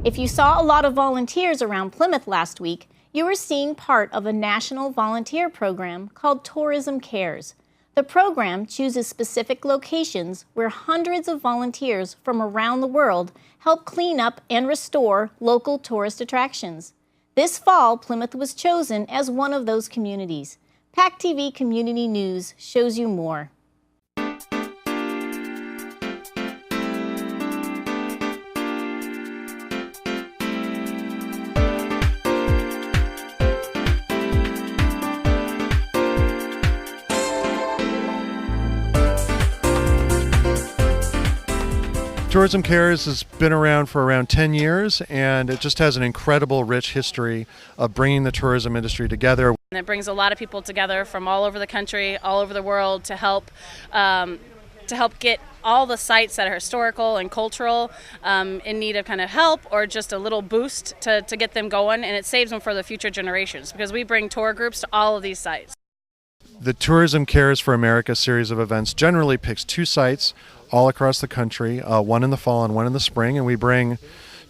If you saw a lot of volunteers around Plymouth last week, you were seeing part of a national volunteer program called Tourism Cares. The program chooses specific locations where hundreds of volunteers from around the world help clean up and restore local tourist attractions. This fall, Plymouth was chosen as one of those communities. PACTV Community News shows you more. Tourism Cares has been around for around 10 years, and it just has an incredible rich history of bringing the tourism industry together. And it brings a lot of people together from all over the country, all over the world to help get all the sites that are historical and cultural in need of kind of help or just a little boost to get them going, and it saves them for the future generations because we bring tour groups to all of these sites. The Tourism Cares for America series of events generally picks 2 sites all across the country, one in the fall and one in the spring, and we bring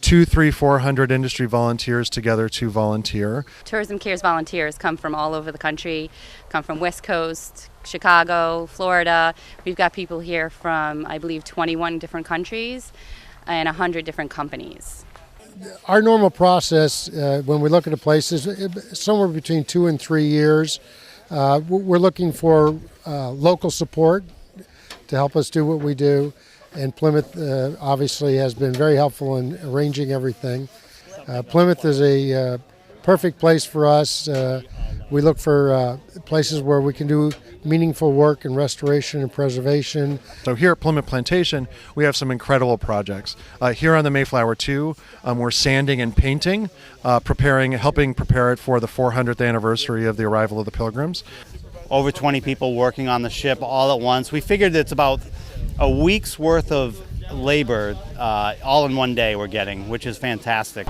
200, 300, 400 industry volunteers together to volunteer. Tourism Cares volunteers come from all over the country, come from West Coast, Chicago, Florida. We've got people here from, I believe, 21 different countries and 100 different companies. Our normal process when we look at a place is somewhere between 2 and 3 years. We're looking for local support to help us do what we do, and Plymouth obviously has been very helpful in arranging everything. Plymouth is a perfect place for us. We look for places where we can do meaningful work in restoration and preservation. So here at Plymouth Plantation, we have some incredible projects. Here on the Mayflower 2, we're sanding and painting, helping prepare it for the 400th anniversary of the arrival of the Pilgrims. Over 20 people working on the ship all at once. We figured it's about a week's worth of labor all in one day we're getting, which is fantastic.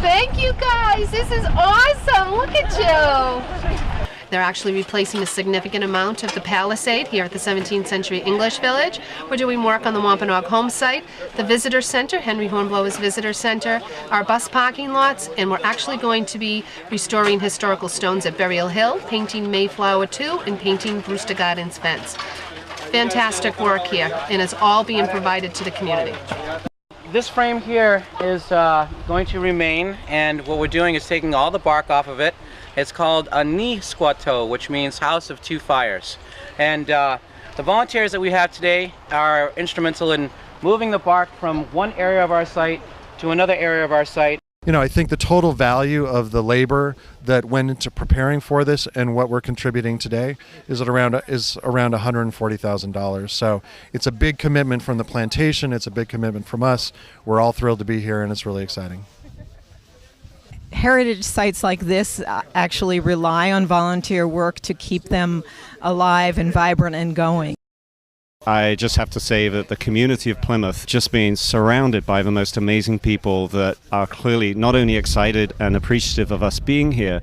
Thank you guys, this is awesome, look at you. They're actually replacing a significant amount of the palisade here at the 17th century English Village. We're doing work on the Wampanoag home site, the visitor center, Henry Hornblower's visitor center, our bus parking lots, and we're actually going to be restoring historical stones at Burial Hill, painting Mayflower 2, and painting Brewster Gardens fence. Fantastic work here, and it's all being provided to the community. This frame here is going to remain, and what we're doing is taking all the bark off of it. It's called a ni squato, which means house of 2 fires. And the volunteers that we have today are instrumental in moving the bark from one area of our site to another area of our site. You know, I think the total value of the labor that went into preparing for this and what we're contributing today is around $140,000. So it's a big commitment from the plantation. It's a big commitment from us. We're all thrilled to be here, and it's really exciting. Heritage sites like this actually rely on volunteer work to keep them alive and vibrant and going. I just have to say that the community of Plymouth, just being surrounded by the most amazing people that are clearly not only excited and appreciative of us being here,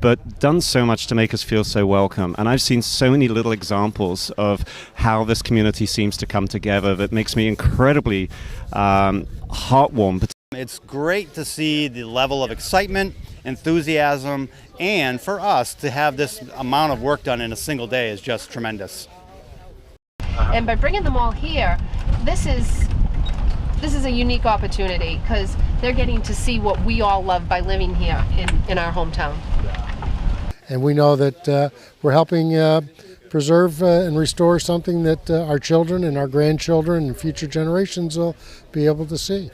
but done so much to make us feel so welcome. And I've seen so many little examples of how this community seems to come together that makes me incredibly heartwarmed. It's great to see the level of excitement, enthusiasm, and for us to have this amount of work done in a single day is just tremendous. And by bringing them all here, this is a unique opportunity because they're getting to see what we all love by living here in our hometown. And we know that we're helping preserve and restore something that our children and our grandchildren and future generations will be able to see.